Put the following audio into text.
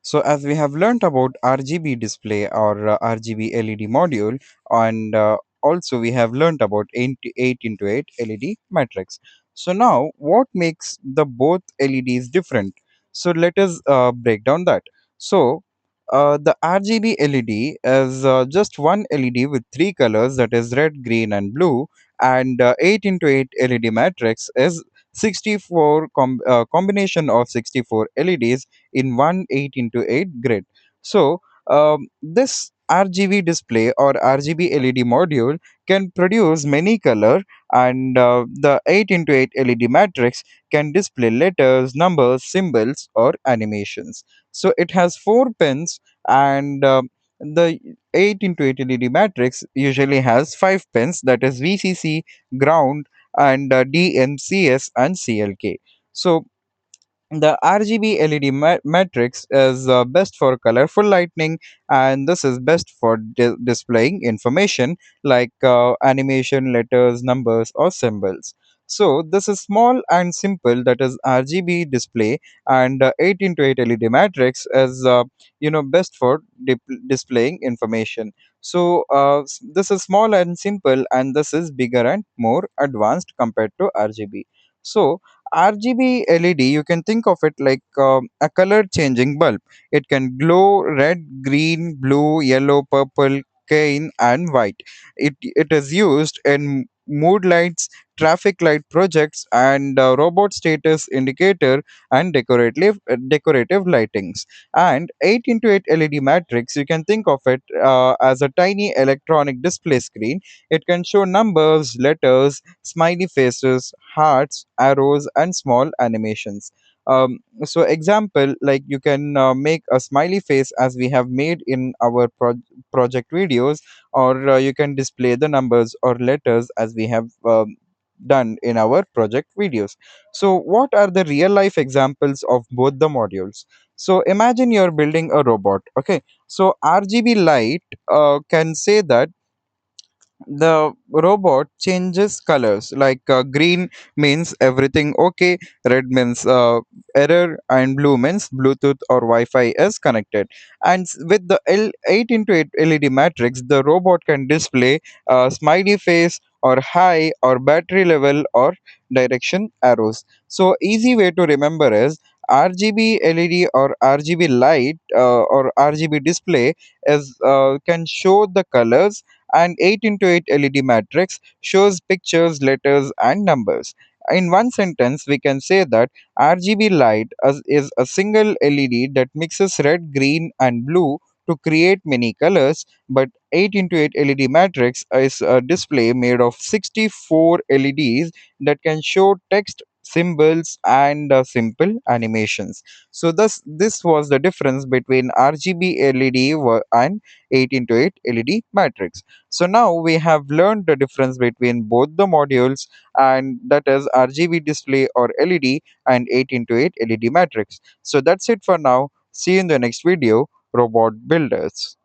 So as we have learnt about RGB display or RGB LED module, and also we have learnt about 8 into 8 LED matrix. So now what makes the both LEDs different? So let us break down that. So the RGB LED is just one LED with three colors, that is red, green and blue, and 8 into 8 LED matrix is 64 combination of 64 LEDs in one 8 into 8 grid. So this RGB display or RGB LED module can produce many color, and the 8 into 8 LED matrix can display letters, numbers, symbols or animations. So it has four pins, and the 8 into 8 LED matrix usually has five pins, that is VCC, ground, and DMCS and CLK. So the RGB LED matrix is best for colorful lighting, and this is best for displaying information like animation, letters, numbers, or symbols. So this is small and simple, that is RGB display, and 8 into 8 LED matrix is best for displaying information. So this is small and simple, and this is bigger and more advanced compared to RGB. So RGB LED, you can think of it like a color changing bulb. It can glow red, green, blue, yellow, purple, cane, and white. It is used in mood lights, traffic light projects, and robot status indicator and decorative lightings. And 8 into 8 LED matrix, you can think of it as a tiny electronic display screen. It can show numbers, letters, smiley faces, hearts, arrows, and small animations. So, example, like you can make a smiley face as we have made in our project videos, or you can display the numbers or letters as we have done in our project videos. So, what are the real life examples of both the modules? So, imagine you're building a robot. Okay, so RGB light can say that the robot changes colors, like green means everything okay, red means error, and blue means bluetooth or wi-fi is connected. And with the 8 into 8 LED matrix, the robot can display a smiley face or high or battery level or direction arrows. So easy way to remember is RGB LED or RGB light or RGB display is can show the colors, and 8 into 8 LED matrix shows pictures, letters, and numbers. In one sentence, we can say that RGB light is a single LED that mixes red, green, and blue to create many colors, but 8 into 8 LED matrix is a display made of 64 LEDs that can show text, symbols, and simple animations. So this was the difference between RGB LED and 8 into 8 LED matrix. So now we have learned the difference between both the modules, and that is RGB display or LED and 8 into 8 LED matrix. So that's it for now. See you in the next video, Robot Builders.